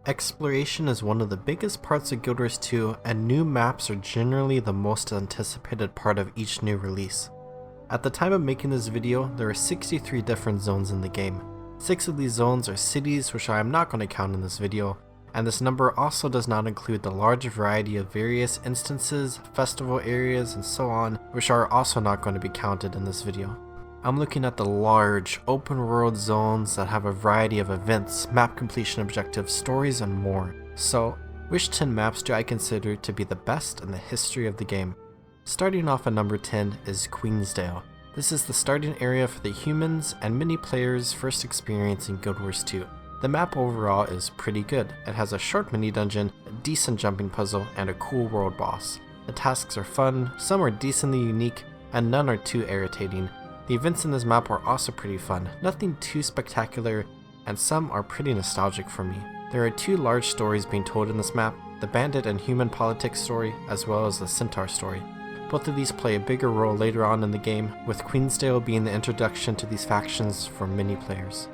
Exploration is one of the biggest parts of Guild Wars 2, and new maps are generally the most anticipated part of each new release. At the time of making this video, there are 63 different zones in the game. 6 of these zones are cities, which I am not going to count in this video, and this number also does not include the large variety of various instances, festival areas, and so on, which are also not going to be counted in this video. I'm looking at the large, open world zones that have a variety of events, map completion objectives, stories, and more. So, which 10 maps do I consider to be the best in the history of the game? Starting off at number 10 is Queensdale. This is the starting area for the humans and many players first experiencing Guild Wars 2. The map overall is pretty good. It has a short mini dungeon, a decent jumping puzzle, and a cool world boss. The tasks are fun, some are decently unique, and none are too irritating. The events in this map are also pretty fun, nothing too spectacular, and some are pretty nostalgic for me. There are 2 large stories being told in this map, the bandit and human politics story, as well as the centaur story. Both of these play a bigger role later on in the game, with Queensdale being the introduction to these factions for many players.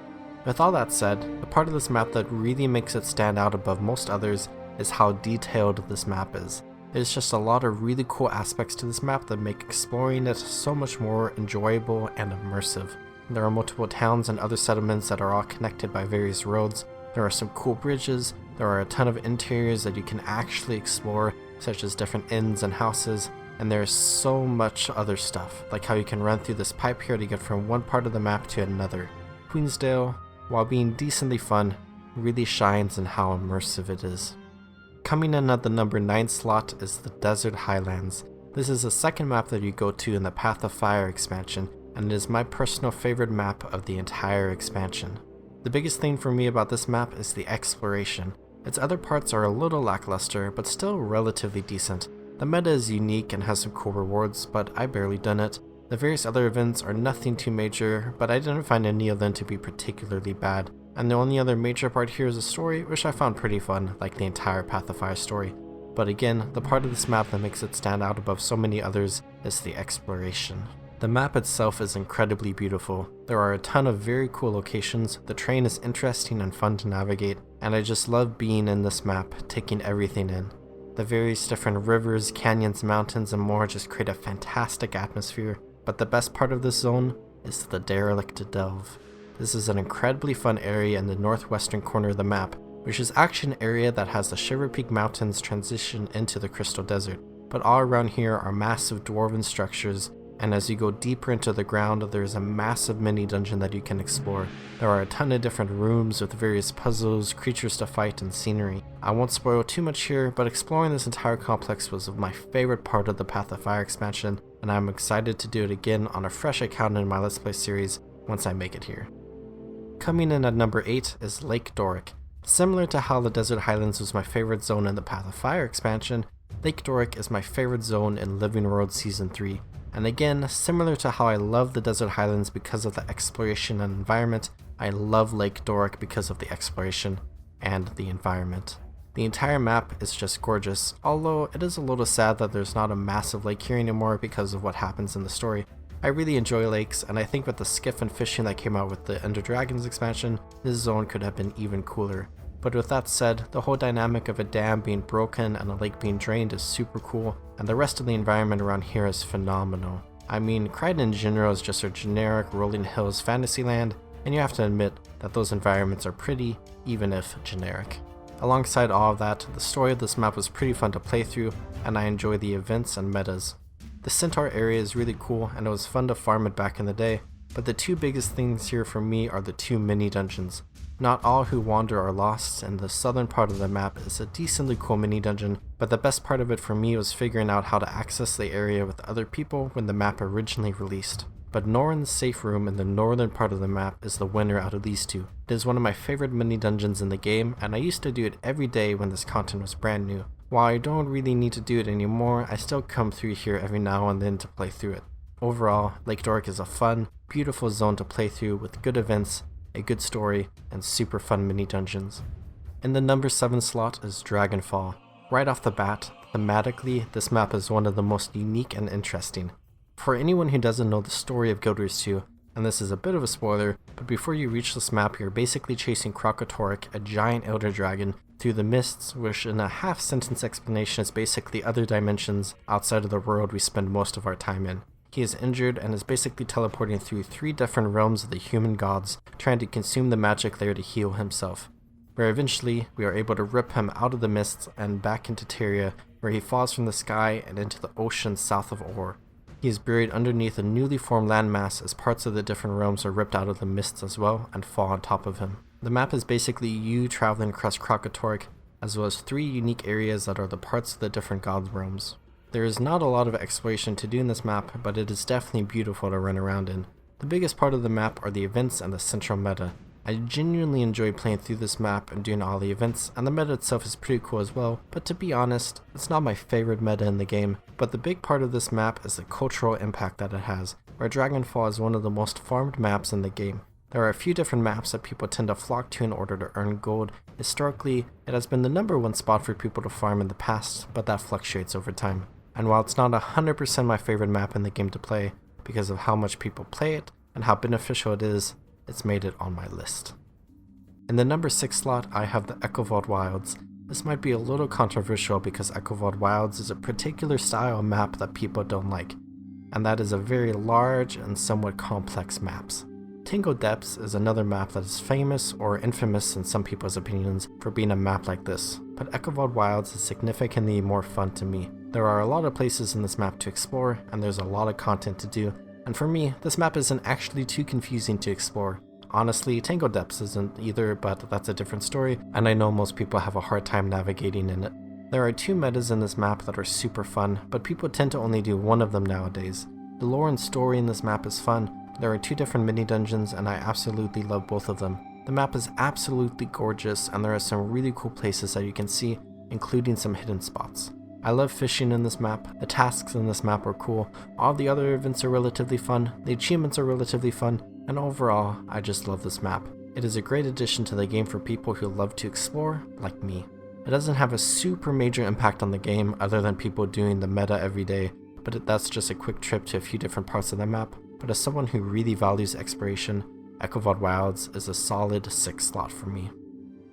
With all that said, the part of this map that really makes it stand out above most others is how detailed this map is. There's just a lot of really cool aspects to this map that make exploring it so much more enjoyable and immersive. There are multiple towns and other settlements that are all connected by various roads. There are some cool bridges, there are a ton of interiors that you can actually explore, such as different inns and houses, and there's so much other stuff, like how you can run through this pipe here to get from one part of the map to another. Queensdale, while being decently fun, really shines in how immersive it is. Coming in at the number 9 slot is the Desert Highlands. This is the second map that you go to in the Path of Fire expansion, and it is my personal favorite map of the entire expansion. The biggest thing for me about this map is the exploration. Its other parts are a little lackluster, but still relatively decent. The meta is unique and has some cool rewards, but I barely done it. The various other events are nothing too major, but I didn't find any of them to be particularly bad. And the only other major part here is a story, which I found pretty fun, like the entire Path of Fire story. But again, the part of this map that makes it stand out above so many others is the exploration. The map itself is incredibly beautiful. There are a ton of very cool locations, the terrain is interesting and fun to navigate, and I just love being in this map, taking everything in. The various different rivers, canyons, mountains, and more just create a fantastic atmosphere, but the best part of this zone is the Derelict Delve. This is an incredibly fun area in the northwestern corner of the map, which is actually an area that has the Shiver Peak Mountains transition into the Crystal Desert. But all around here are massive dwarven structures, and as you go deeper into the ground, there is a massive mini dungeon that you can explore. There are a ton of different rooms with various puzzles, creatures to fight, and scenery. I won't spoil too much here, but exploring this entire complex was my favorite part of the Path of Fire expansion, and I'm excited to do it again on a fresh account in my Let's Play series once I make it here. Coming in at number 8 is Lake Doric. Similar to how the Desert Highlands was my favorite zone in the Path of Fire expansion, Lake Doric is my favorite zone in Living World Season 3. And again, similar to how I love the Desert Highlands because of the exploration and environment, I love Lake Doric because of the exploration and the environment. The entire map is just gorgeous, although it is a little sad that there's not a massive lake here anymore because of what happens in the story. I really enjoy lakes, and I think with the skiff and fishing that came out with the Ender Dragons expansion, this zone could have been even cooler. But with that said, the whole dynamic of a dam being broken and a lake being drained is super cool, and the rest of the environment around here is phenomenal. I mean, Caledon in general is just a generic rolling hills fantasyland, and you have to admit that those environments are pretty, even if generic. Alongside all of that, the story of this map was pretty fun to play through, and I enjoy the events and metas. The Centaur area is really cool, and it was fun to farm it back in the day, but the 2 biggest things here for me are the 2 mini dungeons. Not all who wander are lost, and the southern part of the map is a decently cool mini dungeon, but the best part of it for me was figuring out how to access the area with other people when the map originally released. But Norin's safe room in the northern part of the map is the winner out of these 2. It is one of my favorite mini dungeons in the game, and I used to do it every day when this content was brand new. While I don't really need to do it anymore, I still come through here every now and then to play through it. Overall, Lake Doric is a fun, beautiful zone to play through with good events, a good story, and super fun mini dungeons. In the number 7 slot is Dragonfall. Right off the bat, thematically, this map is one of the most unique and interesting. For anyone who doesn't know the story of Guild Wars 2, and this is a bit of a spoiler, but before you reach this map, you're basically chasing Toric, a giant elder dragon, through the mists, which in a half-sentence explanation is basically other dimensions outside of the world we spend most of our time in. He is injured and is basically teleporting through 3 different realms of the human gods, trying to consume the magic there to heal himself. Where eventually, we are able to rip him out of the mists and back into Teria, where he falls from the sky and into the ocean south of Or. He is buried underneath a newly formed landmass as parts of the different realms are ripped out of the mists as well and fall on top of him. The map is basically you traveling across Toric, as well as 3 unique areas that are the parts of the different gods' realms. There is not a lot of exploration to do in this map, but it is definitely beautiful to run around in. The biggest part of the map are the events and the central meta. I genuinely enjoy playing through this map and doing all the events, and the meta itself is pretty cool as well, but to be honest, it's not my favorite meta in the game, but the big part of this map is the cultural impact that it has, where Dragonfall is one of the most farmed maps in the game. There are a few different maps that people tend to flock to in order to earn gold. Historically, it has been the #1 spot for people to farm in the past, but that fluctuates over time. And while it's not 100% my favorite map in the game to play, because of how much people play it and how beneficial it is, it's made it on my list. In the number 6 slot, I have the Echovald Wilds. This might be a little controversial because Echovald Wilds is a particular style of map that people don't like, and that is a very large and somewhat complex maps. Tangled Depths is another map that is famous or infamous in some people's opinions for being a map like this, but Echovald Wilds is significantly more fun to me. There are a lot of places in this map to explore, and there's a lot of content to do, and for me, this map isn't actually too confusing to explore. Honestly, Tangled Depths isn't either, but that's a different story, and I know most people have a hard time navigating in it. There are 2 metas in this map that are super fun, but people tend to only do one of them nowadays. The lore and story in this map is fun. There are 2 different mini-dungeons, and I absolutely love both of them. The map is absolutely gorgeous, and there are some really cool places that you can see, including some hidden spots. I love fishing in this map, the tasks in this map are cool, all the other events are relatively fun, the achievements are relatively fun, and overall, I just love this map. It is a great addition to the game for people who love to explore, like me. It doesn't have a super major impact on the game other than people doing the meta every day, but that's just a quick trip to a few different parts of the map. But as someone who really values exploration, Echovald Wilds is a solid 6 slot for me.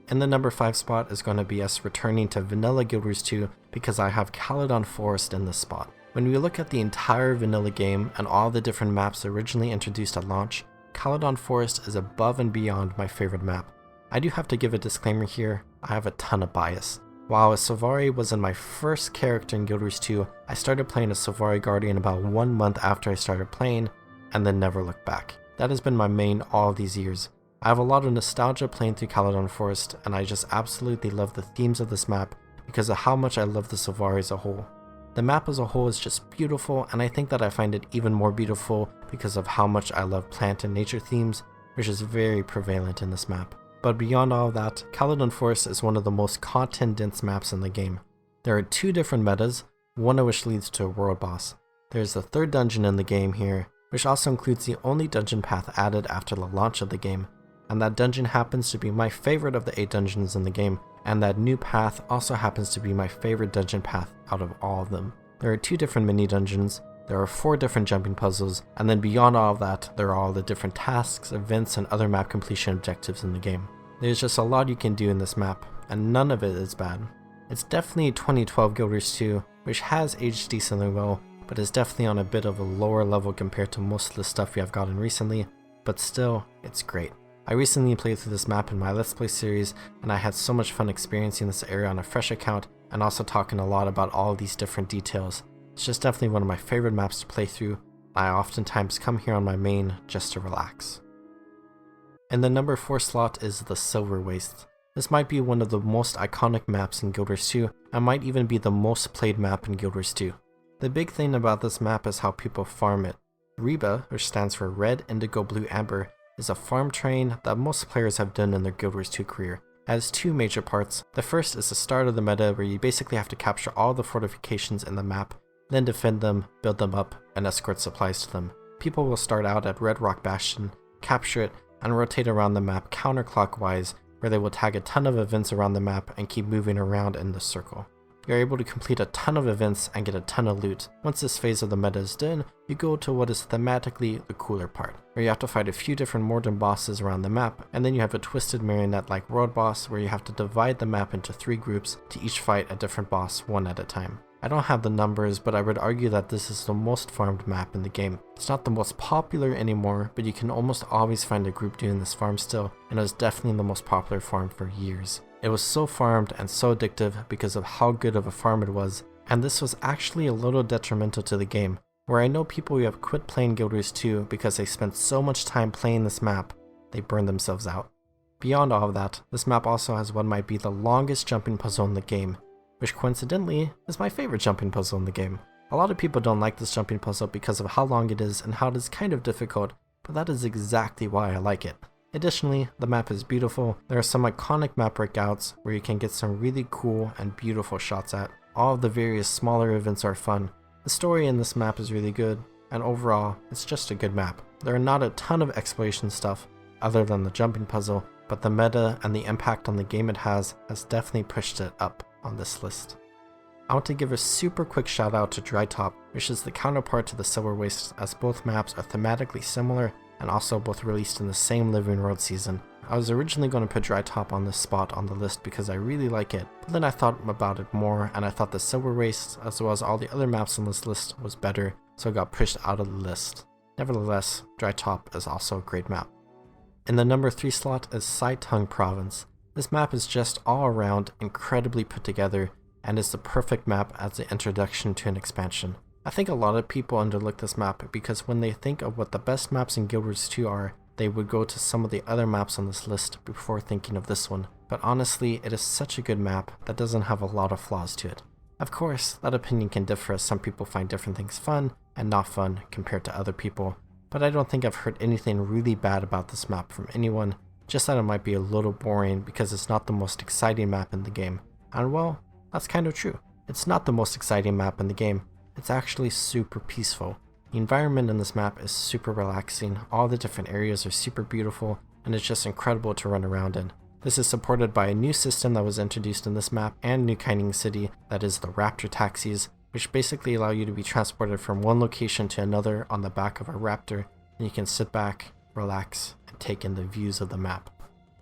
In the number 5 spot is going to be us returning to Vanilla Guild Wars 2 because I have Caledon Forest in this spot. When we look at the entire vanilla game and all the different maps originally introduced at launch, Caledon Forest is above and beyond my favorite map. I do have to give a disclaimer here, I have a ton of bias. While a Sylvari wasn't my first character in Guild Wars 2, I started playing a Sylvari Guardian about 1 month after I started playing, and then never looked back. That has been my main all these years. I have a lot of nostalgia playing through Caledon Forest, and I just absolutely love the themes of this map because of how much I love the Sylvari as a whole. The map as a whole is just beautiful, and I think that I find it even more beautiful because of how much I love plant and nature themes, which is very prevalent in this map. But beyond all of that, Caledon Forest is one of the most content-dense maps in the game. There are 2 different metas, one of which leads to a world boss. There's the 3rd dungeon in the game here, which also includes the only dungeon path added after the launch of the game, and that dungeon happens to be my favorite of the 8 dungeons in the game, and that new path also happens to be my favorite dungeon path out of all of them. There are 2 different mini dungeons, there are 4 different jumping puzzles, and then beyond all of that, there are all the different tasks, events, and other map completion objectives in the game. There's just a lot you can do in this map, and none of it is bad. It's definitely 2012 Guild Wars 2, which has aged decently well, but is definitely on a bit of a lower level compared to most of the stuff we have gotten recently, but still, it's great. I recently played through this map in my Let's Play series, and I had so much fun experiencing this area on a fresh account, and also talking a lot about all of these different details. It's just definitely one of my favorite maps to play through. I oftentimes come here on my main just to relax. In the number 4 slot is the Silverwastes. This might be one of the most iconic maps in Guild Wars 2, and might even be the most played map in Guild Wars 2. The big thing about this map is how people farm it. Reba, which stands for Red, Indigo, Blue, Amber, is a farm train that most players have done in their Guild Wars 2 career. It has 2 major parts. The first is the start of the meta where you basically have to capture all the fortifications in the map, then defend them, build them up, and escort supplies to them. People will start out at Red Rock Bastion, capture it, and rotate around the map counterclockwise, where they will tag a ton of events around the map and keep moving around in this circle. You're able to complete a ton of events and get a ton of loot. Once this phase of the meta is done, you go to what is thematically the cooler part, where you have to fight a few different modern bosses around the map, and then you have a twisted marionette-like world boss where you have to divide the map into 3 groups to each fight a different boss one at a time. I don't have the numbers, but I would argue that this is the most farmed map in the game. It's not the most popular anymore, but you can almost always find a group doing this farm still, and it was definitely the most popular farm for years. It was so farmed and so addictive because of how good of a farm it was, and this was actually a little detrimental to the game, where I know people who have quit playing Guild Wars 2 because they spent so much time playing this map, they burned themselves out. Beyond all of that, this map also has what might be the longest jumping puzzle in the game, which coincidentally is my favorite jumping puzzle in the game. A lot of people don't like this jumping puzzle because of how long it is and how it is kind of difficult, but that is exactly why I like it. Additionally, the map is beautiful. There are some iconic map breakouts where you can get some really cool and beautiful shots at. All of the various smaller events are fun. The story in this map is really good, and overall, it's just a good map. There are not a ton of exploration stuff other than the jumping puzzle, but the meta and the impact on the game it has definitely pushed it up on this list. I want to give a super quick shout out to Drytop, which is the counterpart to the Silverwastes, as both maps are thematically similar and also both released in the same Living World season. I was originally going to put Drytop on this spot on the list because I really like it, but then I thought about it more and I thought the Silverwastes, as well as all the other maps on this list, was better, so it got pushed out of the list. Nevertheless, Drytop is also a great map. In the number 3 slot is Seitung Province. This map is just all around incredibly put together and is the perfect map as an introduction to an expansion. I think a lot of people underlook this map because when they think of what the best maps in Guild Wars 2 are, they would go to some of the other maps on this list before thinking of this one. But honestly, it is such a good map that doesn't have a lot of flaws to it. Of course, that opinion can differ as some people find different things fun and not fun compared to other people, but I don't think I've heard anything really bad about this map from anyone, just that it might be a little boring because it's not the most exciting map in the game. And well, that's kind of true. It's not the most exciting map in the game. It's actually super peaceful. The environment in this map is super relaxing, all the different areas are super beautiful, and it's just incredible to run around in. This is supported by a new system that was introduced in this map and New Kinding City, that is the Raptor taxis, which basically allow you to be transported from one location to another on the back of a raptor, and you can sit back, relax, and take in the views of the map.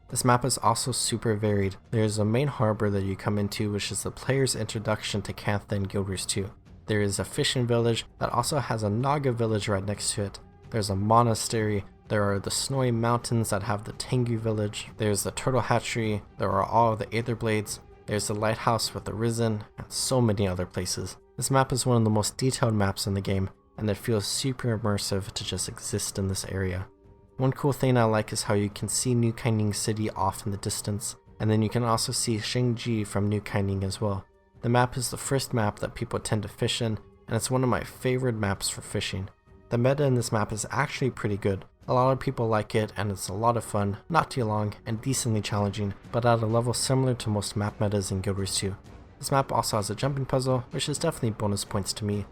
This map is also super varied. There is a main harbor that you come into, which is the player's introduction to Cantha in Guild Wars 2. There is a fishing village that also has a Naga village right next to it. There's a monastery. There are the snowy mountains that have the Tengu village. There's the turtle hatchery. There are all of the Aether Blades. There's the lighthouse with the Risen, and so many other places. This map is one of the most detailed maps in the game, and it feels super immersive to just exist in this area. One cool thing I like is how you can see New Kinding City off in the distance, and then you can also see Shingji from New Kinding as well. The map is the first map that people tend to fish in, and it's one of my favorite maps for fishing. The meta in this map is actually pretty good. A lot of people like it, and it's a lot of fun, not too long, and decently challenging, but at a level similar to most map metas in Guild Wars 2. This map also has a jumping puzzle, which is definitely bonus points to me.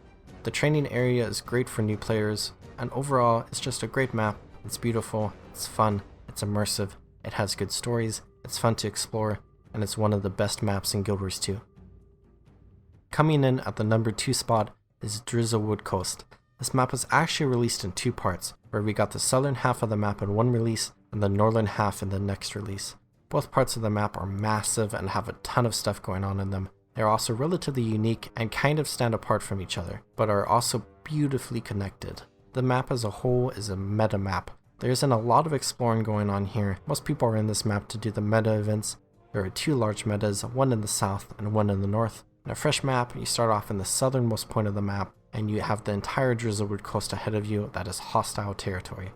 The training area is great for new players, and overall, it's just a great map. It's beautiful, it's fun, it's immersive, it has good stories, it's fun to explore, and it's one of the best maps in Guild Wars 2. Coming in at the number 2 spot is Drizzlewood Coast. This map was actually released in 2 parts, where we got the southern half of the map in one release and the northern half in the next release. Both parts of the map are massive and have a ton of stuff going on in them. They are also relatively unique and kind of stand apart from each other, but are also beautifully connected. The map as a whole is a meta map. There isn't a lot of exploring going on here. Most people are in this map to do the meta events. There are 2 large metas, one in the south and one in the north. In a fresh map, you start off in the southernmost point of the map, and you have the entire Drizzlewood Coast ahead of you that is hostile territory.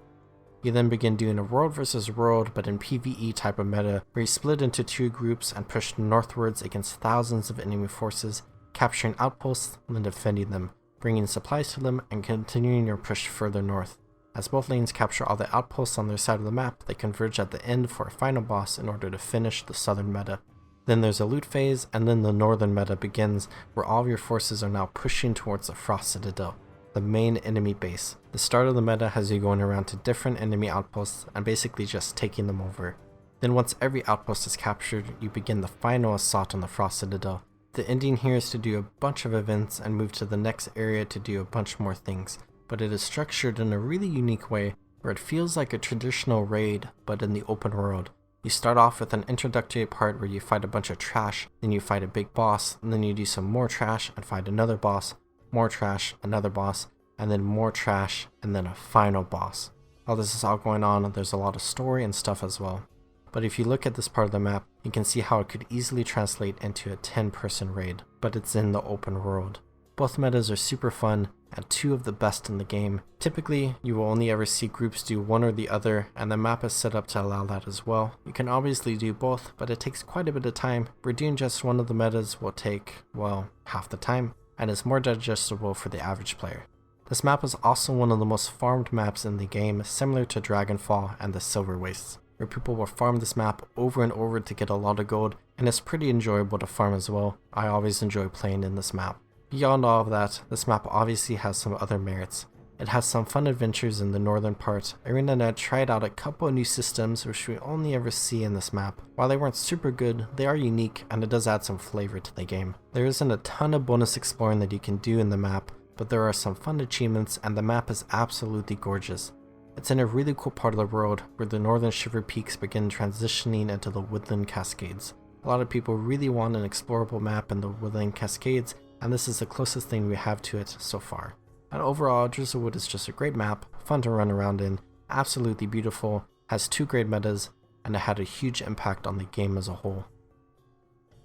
You then begin doing a world versus world, but in PvE type of meta, where you split into 2 groups and push northwards against thousands of enemy forces, capturing outposts and then defending them, bringing supplies to them, and continuing your push further north. As both lanes capture all the outposts on their side of the map, they converge at the end for a final boss in order to finish the southern meta. Then there's a loot phase, and then the northern meta begins, where all of your forces are now pushing towards the Frost Citadel, the main enemy base. The start of the meta has you going around to different enemy outposts and basically just taking them over. Then once every outpost is captured, you begin the final assault on the Frost Citadel. The ending here is to do a bunch of events and move to the next area to do a bunch more things, but it is structured in a really unique way where it feels like a traditional raid but in the open world. You start off with an introductory part where you fight a bunch of trash, then you fight a big boss, and then you do some more trash and fight another boss, more trash, another boss, and then more trash, and then a final boss. While this is all going on, there's a lot of story and stuff as well. But if you look at this part of the map, you can see how it could easily translate into a 10-person raid, but it's in the open world. Both metas are super fun, and two of the best in the game. Typically, you will only ever see groups do one or the other, and the map is set up to allow that as well. You can obviously do both, but it takes quite a bit of time. Where doing just one of the metas will take, well, half the time, and is more digestible for the average player. This map is also one of the most farmed maps in the game, similar to Dragonfall and the Silverwastes, where people will farm this map over and over to get a lot of gold, and it's pretty enjoyable to farm as well. I always enjoy playing in this map. Beyond all of that, this map obviously has some other merits. It has some fun adventures in the northern part. ArenaNet tried out a couple of new systems which we only ever see in this map. While they weren't super good, they are unique and it does add some flavor to the game. There isn't a ton of bonus exploring that you can do in the map, but there are some fun achievements and the map is absolutely gorgeous. It's in a really cool part of the world where the northern shiver peaks begin transitioning into the woodland cascades. A lot of people really want an explorable map in the woodland cascades, and this is the closest thing we have to it so far. And overall, Drizzlewood is just a great map, fun to run around in, absolutely beautiful, has two great metas, and it had a huge impact on the game as a whole.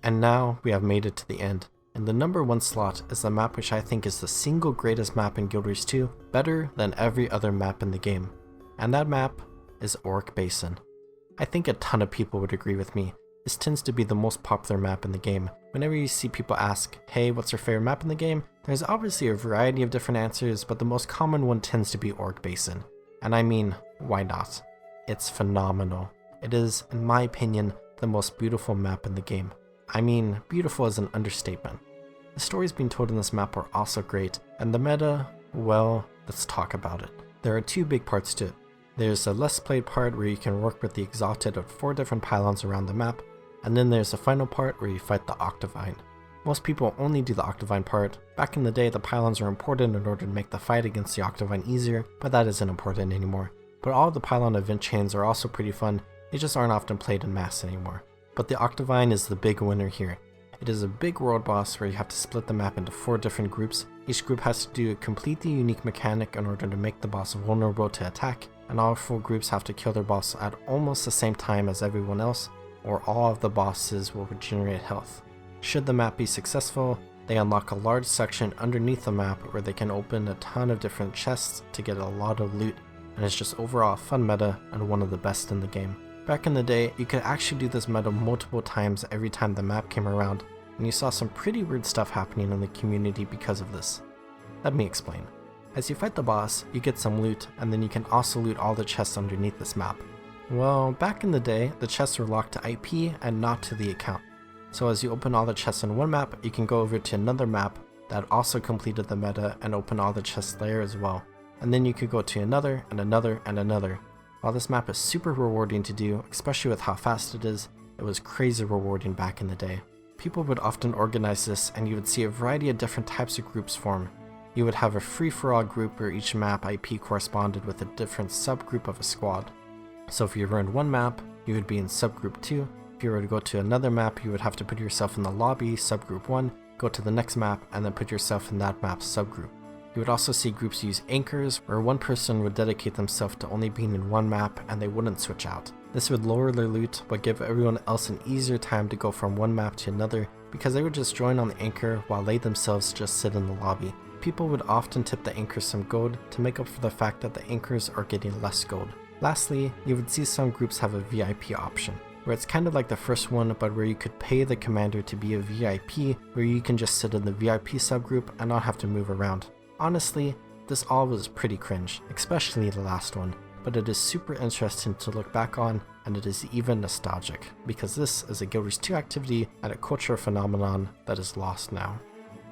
And now we have made it to the end. In the number 1 slot is the map which I think is the single greatest map in Guild Wars 2, better than every other map in the game. And that map is Auric Basin. I think a ton of people would agree with me. This tends to be the most popular map in the game. Whenever you see people ask, hey, what's your favorite map in the game? There's obviously a variety of different answers, but the most common one tends to be Auric Basin. And I mean, why not? It's phenomenal. It is, in my opinion, the most beautiful map in the game. I mean, beautiful is an understatement. The stories being told in this map are also great, and the meta, well, let's talk about it. There are two big parts to it. There's a less played part where you can work with the Exalted at 4 different pylons around the map, and then there's the final part where you fight the Octavine. Most people only do the Octavine part. Back in the day, the pylons were important in order to make the fight against the Octavine easier, but that isn't important anymore. But all of the pylon event chains are also pretty fun, they just aren't often played in mass anymore. But the Octavine is the big winner here. It is a big world boss where you have to split the map into 4 different groups. Each group has to do a completely unique mechanic in order to make the boss vulnerable to attack, and all 4 groups have to kill their boss at almost the same time as everyone else, or all of the bosses will regenerate health. Should the map be successful, they unlock a large section underneath the map where they can open a ton of different chests to get a lot of loot, and it's just overall a fun meta and one of the best in the game. Back in the day, you could actually do this meta multiple times every time the map came around, and you saw some pretty weird stuff happening in the community because of this. Let me explain. As you fight the boss, you get some loot, and then you can also loot all the chests underneath this map. Well, back in the day, the chests were locked to IP and not to the account. So as you open all the chests in one map, you can go over to another map that also completed the meta and open all the chests there as well. And then you could go to another and another and another. While this map is super rewarding to do, especially with how fast it is, it was crazy rewarding back in the day. People would often organize this and you would see a variety of different types of groups form. You would have a free-for-all group where each map IP corresponded with a different subgroup of a squad. So if you were in one map, you would be in subgroup 2. If you were to go to another map, you would have to put yourself in the lobby, subgroup 1, go to the next map, and then put yourself in that map's subgroup. You would also see groups use anchors, where one person would dedicate themselves to only being in one map and they wouldn't switch out. This would lower their loot, but give everyone else an easier time to go from one map to another, because they would just join on the anchor while they themselves just sit in the lobby. People would often tip the anchors some gold to make up for the fact that the anchors are getting less gold. Lastly, you would see some groups have a VIP option, where it's kind of like the first one, but where you could pay the commander to be a VIP, where you can just sit in the VIP subgroup and not have to move around. Honestly, this all was pretty cringe, especially the last one, but it is super interesting to look back on, and it is even nostalgic, because this is a Guild Wars 2 activity and a cultural phenomenon that is lost now.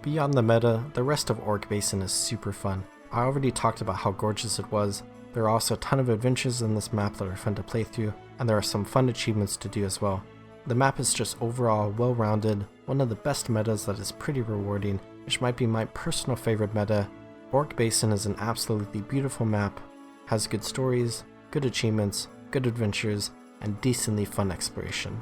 Beyond the meta, the rest of Auric Basin is super fun. I already talked about how gorgeous it was. There are also a ton of adventures in this map that are fun to play through, and there are some fun achievements to do as well. The map is just overall well-rounded, one of the best metas that is pretty rewarding, which might be my personal favorite meta. Auric Basin is an absolutely beautiful map, has good stories, good achievements, good adventures, and decently fun exploration.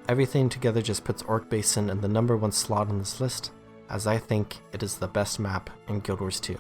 Everything together just puts Auric Basin in the #1 slot on this list, as I think it is the best map in Guild Wars 2.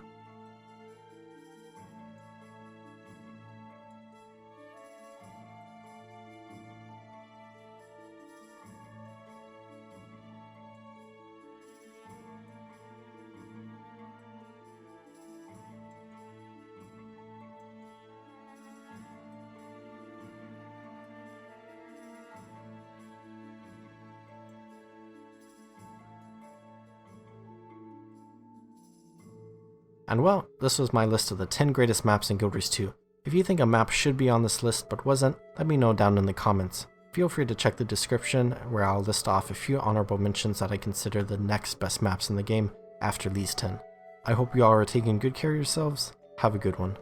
And well, this was my list of the 10 greatest maps in Guild Wars 2. If you think a map should be on this list but wasn't, let me know down in the comments. Feel free to check the description where I'll list off a few honorable mentions that I consider the next best maps in the game after these 10. I hope you all are taking good care of yourselves. Have a good one.